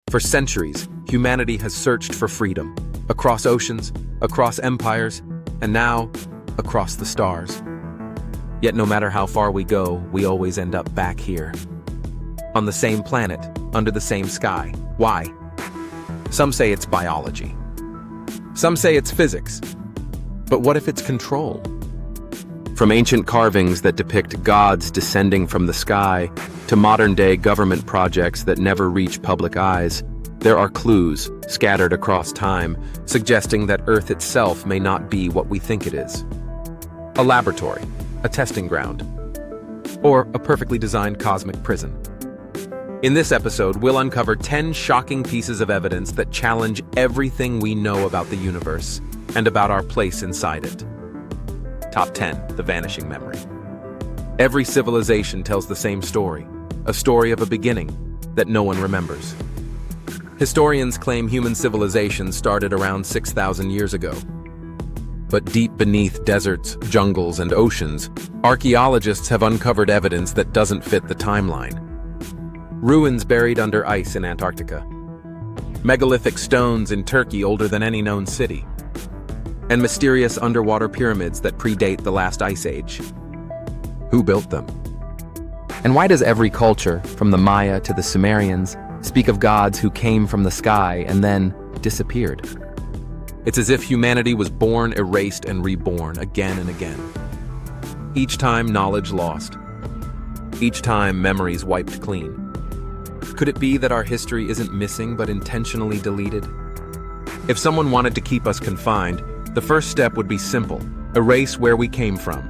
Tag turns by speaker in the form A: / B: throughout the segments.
A: For centuries, humanity has searched for freedom, across oceans, across empires, and now, across the stars. Yet no matter how far we go, we always end up back here. On the same planet, under the same sky. Why? Some say it's biology. Some say it's physics. But what if it's control? From ancient carvings that depict gods descending from the sky to modern-day government projects that never reach public eyes, there are clues scattered across time suggesting that Earth itself may not be what we think it is. A laboratory, a testing ground, or a perfectly designed cosmic prison. In this episode, we'll uncover 10 shocking pieces of evidence that challenge everything we know about the universe and about our place inside it. Top 10, the vanishing memory. Every civilization tells the same story, a story of a beginning that no one remembers. Historians claim human civilization started around 6,000 years ago. But deep beneath deserts, jungles, and oceans, archaeologists have uncovered evidence that doesn't fit the timeline. Ruins buried under ice in Antarctica, megalithic stones in Turkey older than any known city, and mysterious underwater pyramids that predate the last ice age. Who built them? And why does every culture, from the Maya to the Sumerians, speak of gods who came from the sky and then disappeared? It's as if humanity was born, erased, and reborn again and again. Each time knowledge lost. Each time memories wiped clean. Could it be that our history isn't missing but intentionally deleted? If someone wanted to keep us confined, the first step would be simple: erase where we came from.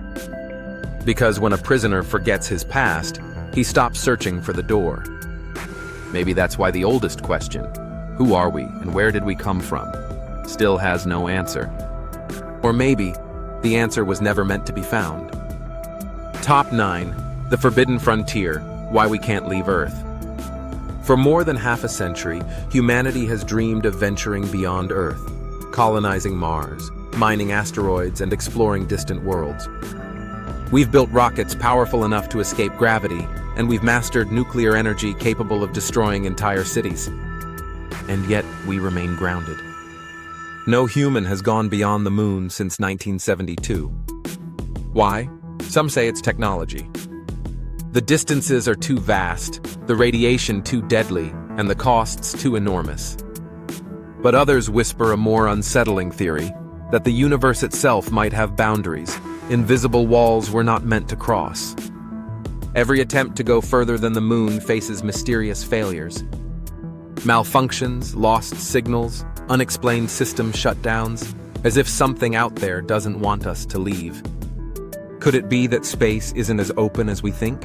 A: Because when a prisoner forgets his past, he stops searching for the door. Maybe that's why the oldest question, who are we and where did we come from, still has no answer. Or maybe the answer was never meant to be found. Top 9, the forbidden frontier, why we can't leave Earth. For more than half a century, humanity has dreamed of venturing beyond Earth, colonizing Mars, mining asteroids, and exploring distant worlds. We've built rockets powerful enough to escape gravity, and we've mastered nuclear energy capable of destroying entire cities. And yet, we remain grounded. No human has gone beyond the moon since 1972. Why? Some say it's technology. The distances are too vast, the radiation too deadly, and the costs too enormous. But others whisper a more unsettling theory, that the universe itself might have boundaries, invisible walls we're not meant to cross. Every attempt to go further than the moon faces mysterious failures. Malfunctions, lost signals, unexplained system shutdowns, as if something out there doesn't want us to leave. Could it be that space isn't as open as we think?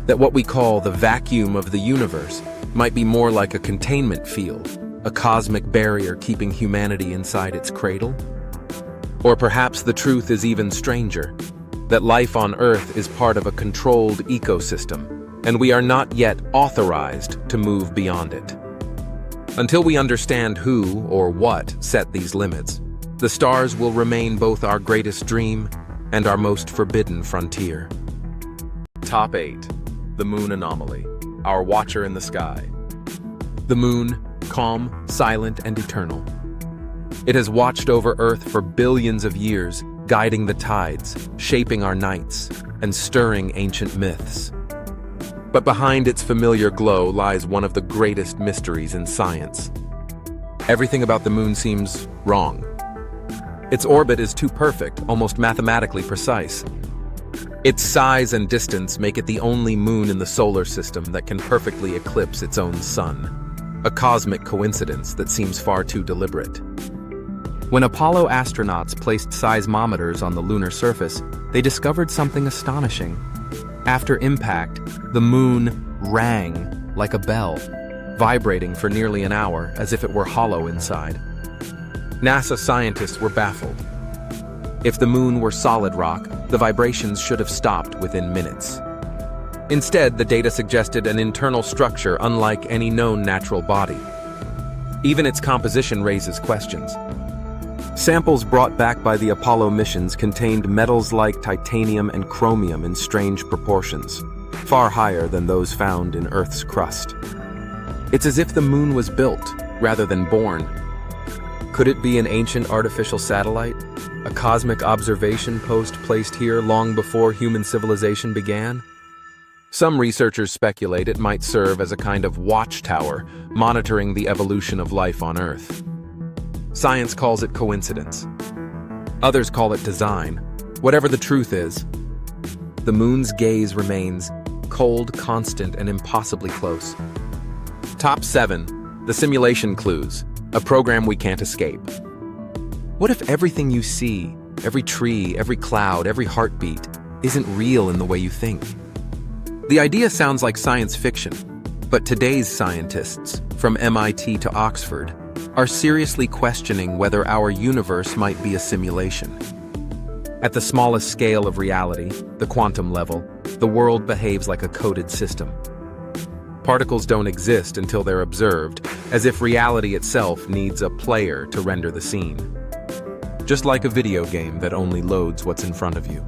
A: That what we call the vacuum of the universe might be more like a containment field, a cosmic barrier keeping humanity inside its cradle? Or perhaps the truth is even stranger, that life on Earth is part of a controlled ecosystem, and we are not yet authorized to move beyond it. Until we understand who or what set these limits, the stars will remain both our greatest dream and our most forbidden frontier. Top 8. The Moon Anomaly, our watcher in the sky. The moon, calm, silent, and eternal. It has watched over Earth for billions of years, guiding the tides, shaping our nights, and stirring ancient myths. But behind its familiar glow lies one of the greatest mysteries in science. Everything about the moon seems wrong. Its orbit is too perfect, almost mathematically precise. Its size and distance make it the only moon in the solar system that can perfectly eclipse its own sun. A cosmic coincidence that seems far too deliberate. When Apollo astronauts placed seismometers on the lunar surface, they discovered something astonishing. After impact, the moon rang like a bell, vibrating for nearly an hour as if it were hollow inside. NASA scientists were baffled. If the moon were solid rock, the vibrations should have stopped within minutes. Instead, the data suggested an internal structure unlike any known natural body. Even its composition raises questions. Samples brought back by the Apollo missions contained metals like titanium and chromium in strange proportions, far higher than those found in Earth's crust. It's as if the moon was built, rather than born. Could it be an ancient artificial satellite? A cosmic observation post placed here long before human civilization began? Some researchers speculate it might serve as a kind of watchtower, monitoring the evolution of life on Earth. Science calls it coincidence. Others call it design. Whatever the truth is, the moon's gaze remains cold, constant, and impossibly close. Top 7. The Simulation Clues, a program we can't escape. What if everything you see, every tree, every cloud, every heartbeat, isn't real in the way you think? The idea sounds like science fiction, but today's scientists, from MIT to Oxford, are seriously questioning whether our universe might be a simulation. At the smallest scale of reality, the quantum level, the world behaves like a coded system. Particles don't exist until they're observed, as if reality itself needs a player to render the scene. Just like a video game that only loads what's in front of you.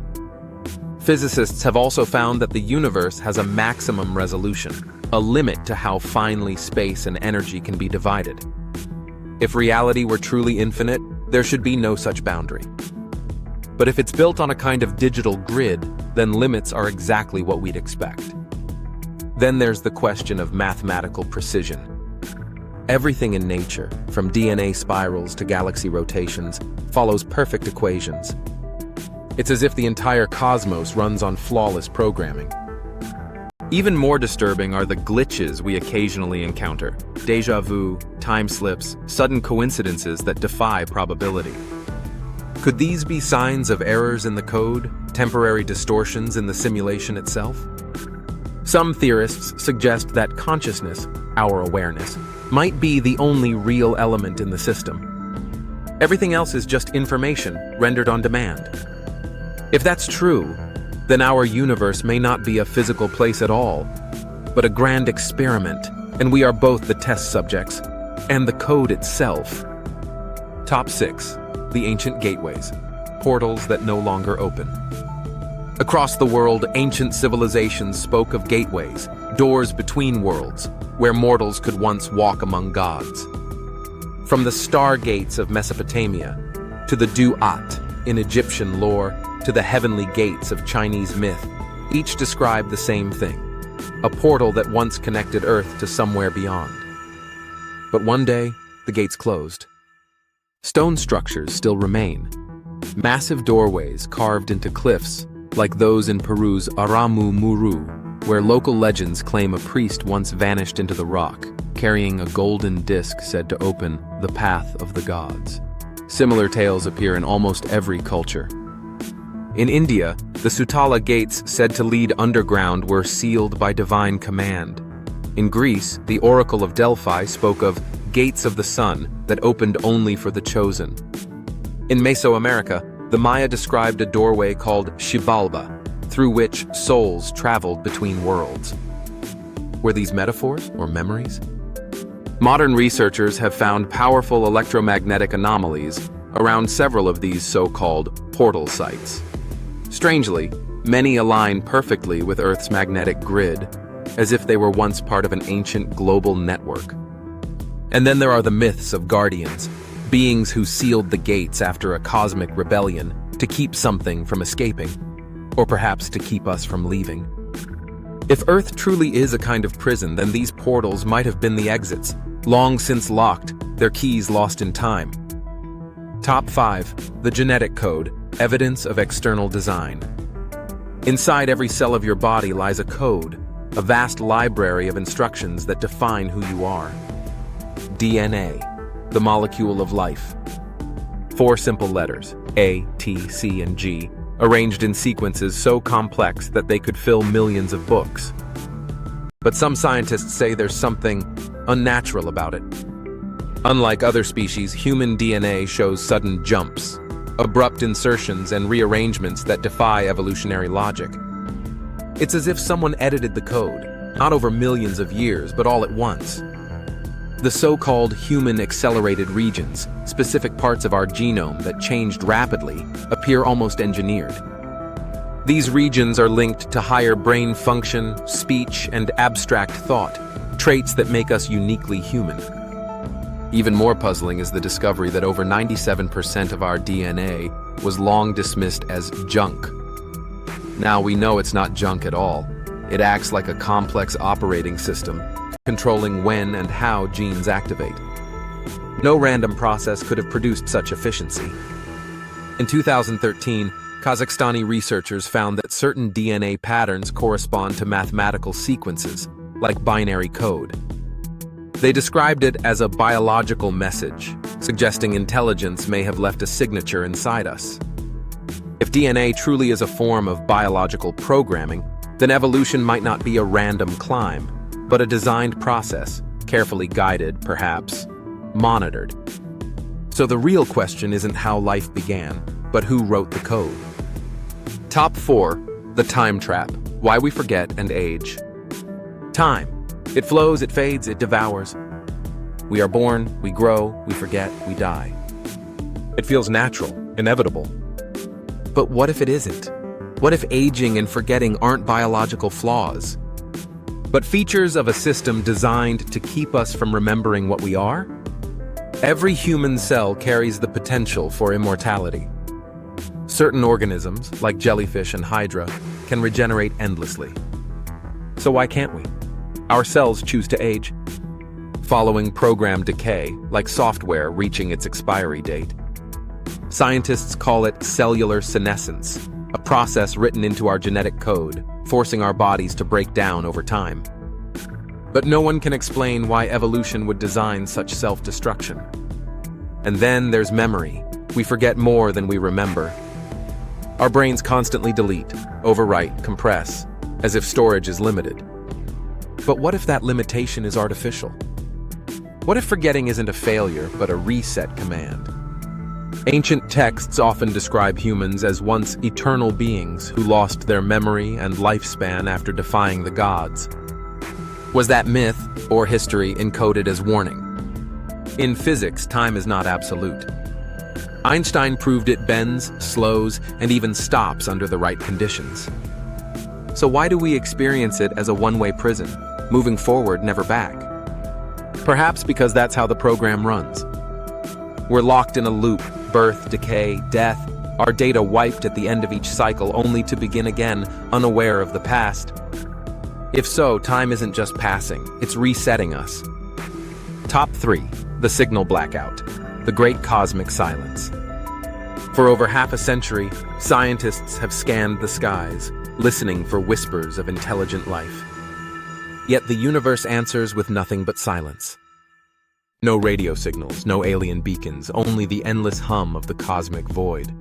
A: Physicists have also found that the universe has a maximum resolution, a limit to how finely space and energy can be divided. If reality were truly infinite, there should be no such boundary. But if it's built on a kind of digital grid, then limits are exactly what we'd expect. Then there's the question of mathematical precision. Everything in nature, from DNA spirals to galaxy rotations, follows perfect equations. It's as if the entire cosmos runs on flawless programming. Even more disturbing are the glitches we occasionally encounter. Déjà vu, time slips, sudden coincidences that defy probability. Could these be signs of errors in the code, temporary distortions in the simulation itself? Some theorists suggest that consciousness, our awareness, might be the only real element in the system. Everything else is just information rendered on demand. If that's true, then our universe may not be a physical place at all, but a grand experiment, and we are both the test subjects and the code itself. Top 6. The Ancient Gateways, portals that no longer open. Across the world, ancient civilizations spoke of gateways, doors between worlds, where mortals could once walk among gods. From the stargates of Mesopotamia, to the Duat in Egyptian lore, to the heavenly gates of Chinese myth, each described the same thing, a portal that once connected Earth to somewhere beyond. But one day, the gates closed. Stone structures still remain, massive doorways carved into cliffs, like those in Peru's Aramu Muru, where local legends claim a priest once vanished into the rock, carrying a golden disc said to open the path of the gods. Similar tales appear in almost every culture. In India, the Sutala gates said to lead underground were sealed by divine command. In Greece, the Oracle of Delphi spoke of gates of the sun that opened only for the chosen. In Mesoamerica, the Maya described a doorway called Xibalba, through which souls traveled between worlds. Were these metaphors or memories? Modern researchers have found powerful electromagnetic anomalies around several of these so-called portal sites. Strangely, many align perfectly with Earth's magnetic grid, as if they were once part of an ancient global network. And then there are the myths of guardians, beings who sealed the gates after a cosmic rebellion to keep something from escaping, or perhaps to keep us from leaving. If Earth truly is a kind of prison, then these portals might have been the exits, long since locked, their keys lost in time. Top 5. The Genetic Code, evidence of external design. Inside every cell of your body lies a code, a vast library of instructions that define who you are. DNA, the molecule of life. 4 simple letters, A, T, C, and G, arranged in sequences so complex that they could fill millions of books. But some scientists say there's something unnatural about it. Unlike other species, human DNA shows sudden jumps, abrupt insertions and rearrangements that defy evolutionary logic. It's as if someone edited the code, not over millions of years, but all at once. The so-called human-accelerated regions, specific parts of our genome that changed rapidly, appear almost engineered. These regions are linked to higher brain function, speech, and abstract thought, traits that make us uniquely human. Even more puzzling is the discovery that over 97% of our DNA was long dismissed as junk. Now we know it's not junk at all. It acts like a complex operating system, controlling when and how genes activate. No random process could have produced such efficiency. In 2013, Kazakhstani researchers found that certain DNA patterns correspond to mathematical sequences, like binary code. They described it as a biological message, suggesting intelligence may have left a signature inside us. If DNA truly is a form of biological programming, then evolution might not be a random climb, but a designed process, carefully guided, perhaps, monitored. So the real question isn't how life began, but who wrote the code. Top 4. The time trap. Why we forget and age. Time. It flows, it fades, it devours. We are born, we grow, we forget, we die. It feels natural, inevitable. But what if it isn't? What if aging and forgetting aren't biological flaws, but features of a system designed to keep us from remembering what we are? Every human cell carries the potential for immortality. Certain organisms, like jellyfish and hydra, can regenerate endlessly. So why can't we? Our cells choose to age, following programmed decay, like software reaching its expiry date. Scientists call it cellular senescence, a process written into our genetic code, forcing our bodies to break down over time. But no one can explain why evolution would design such self-destruction. And then there's memory. We forget more than we remember. Our brains constantly delete, overwrite, compress, as if storage is limited. But what if that limitation is artificial? What if forgetting isn't a failure, but a reset command? Ancient texts often describe humans as once eternal beings who lost their memory and lifespan after defying the gods. Was that myth or history encoded as warning? In physics, time is not absolute. Einstein proved it bends, slows, and even stops under the right conditions. So why do we experience it as a one-way prison, moving forward, never back? Perhaps because that's how the program runs. We're locked in a loop, birth, decay, death, our data wiped at the end of each cycle only to begin again, unaware of the past. If so, time isn't just passing, it's resetting us. Top 3. The signal blackout. The Great Cosmic Silence. For over half a century, scientists have scanned the skies, listening for whispers of intelligent life. Yet the universe answers with nothing but silence. No radio signals, no alien beacons, only the endless hum of the cosmic void.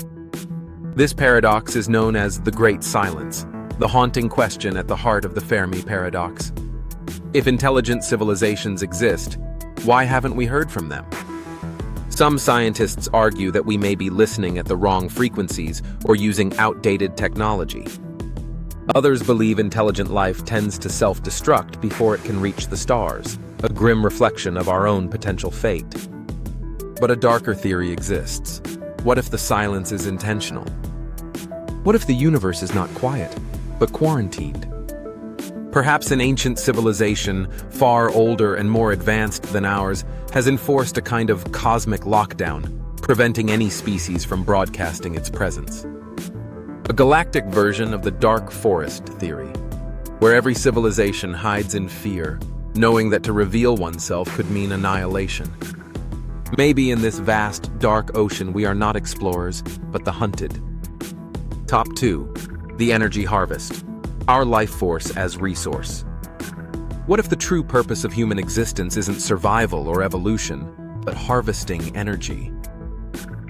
A: This paradox is known as the Great Silence, the haunting question at the heart of the Fermi paradox. If intelligent civilizations exist, why haven't we heard from them? Some scientists argue that we may be listening at the wrong frequencies or using outdated technology. Others believe intelligent life tends to self-destruct before it can reach the stars, a grim reflection of our own potential fate. But a darker theory exists. What if the silence is intentional? What if the universe is not quiet, but quarantined? Perhaps an ancient civilization, far older and more advanced than ours, has enforced a kind of cosmic lockdown, preventing any species from broadcasting its presence. A galactic version of the dark forest theory, where every civilization hides in fear, knowing that to reveal oneself could mean annihilation. Maybe in this vast, dark ocean we are not explorers, but the hunted. Top 2. The energy harvest. Our life force as resource. What if the true purpose of human existence isn't survival or evolution, but harvesting energy?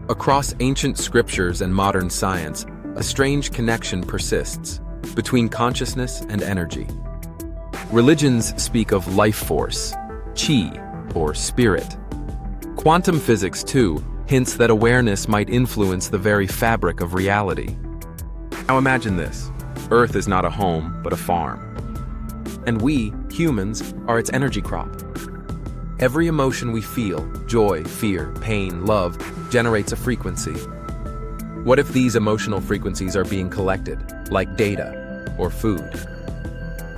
A: Across ancient scriptures and modern science, a strange connection persists between consciousness and energy. Religions speak of life force, chi, or spirit. Quantum physics, too, hints that awareness might influence the very fabric of reality. Now imagine this. Earth is not a home, but a farm. And we, humans, are its energy crop. Every emotion we feel, joy, fear, pain, love, generates a frequency. What if these emotional frequencies are being collected, like data or food?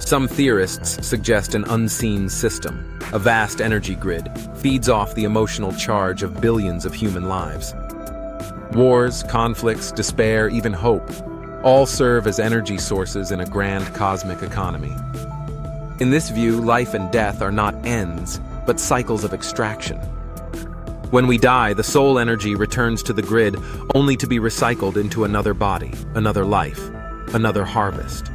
A: Some theorists suggest an unseen system, a vast energy grid, feeds off the emotional charge of billions of human lives. Wars, conflicts, despair, even hope, all serve as energy sources in a grand cosmic economy. In this view, life and death are not ends, but cycles of extraction. When we die, the soul energy returns to the grid only to be recycled into another body, another life, another harvest.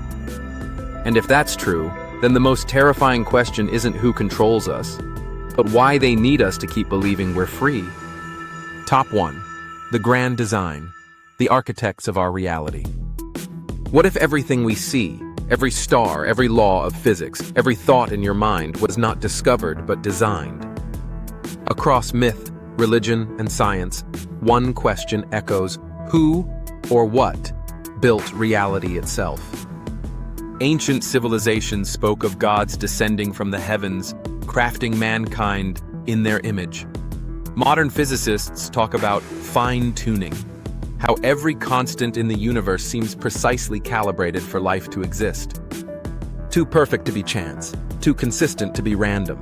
A: And if that's true, then the most terrifying question isn't who controls us, but why they need us to keep believing we're free. Top 1. The grand design, the architects of our reality. What if everything we see, every star, every law of physics, every thought in your mind was not discovered but designed? Across myth, religion, and science, one question echoes: who or what built reality itself? Ancient civilizations spoke of gods descending from the heavens, crafting mankind in their image. Modern physicists talk about fine-tuning, how every constant in the universe seems precisely calibrated for life to exist. Too perfect to be chance, too consistent to be random.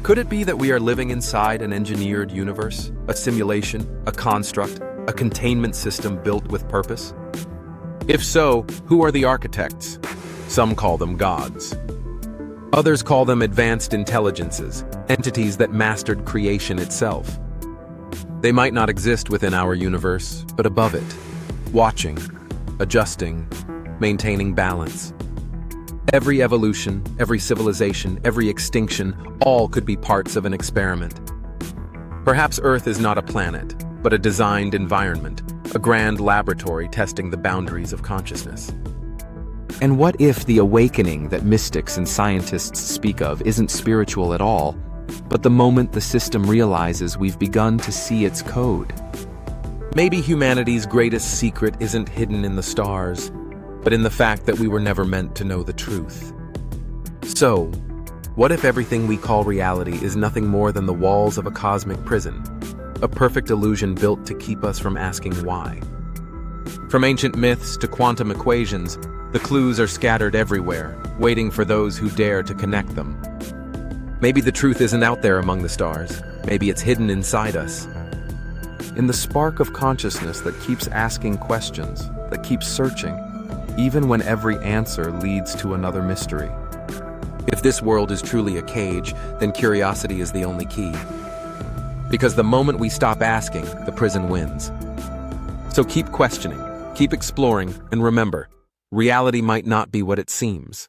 A: Could it be that we are living inside an engineered universe, a simulation, a construct, a containment system built with purpose? If so, who are the architects? Some call them gods. Others call them advanced intelligences, entities that mastered creation itself. They might not exist within our universe, but above it, watching, adjusting, maintaining balance. Every evolution, every civilization, every extinction, all could be parts of an experiment. Perhaps Earth is not a planet, but a designed environment, a grand laboratory testing the boundaries of consciousness. And what if the awakening that mystics and scientists speak of isn't spiritual at all, but the moment the system realizes we've begun to see its code? Maybe humanity's greatest secret isn't hidden in the stars, but in the fact that we were never meant to know the truth. So, what if everything we call reality is nothing more than the walls of a cosmic prison, a perfect illusion built to keep us from asking why? From ancient myths to quantum equations, the clues are scattered everywhere, waiting for those who dare to connect them. Maybe the truth isn't out there among the stars. Maybe it's hidden inside us. In the spark of consciousness that keeps asking questions, that keeps searching, even when every answer leads to another mystery. If this world is truly a cage, then curiosity is the only key. Because the moment we stop asking, the prison wins. So keep questioning, keep exploring, and remember, reality might not be what it seems.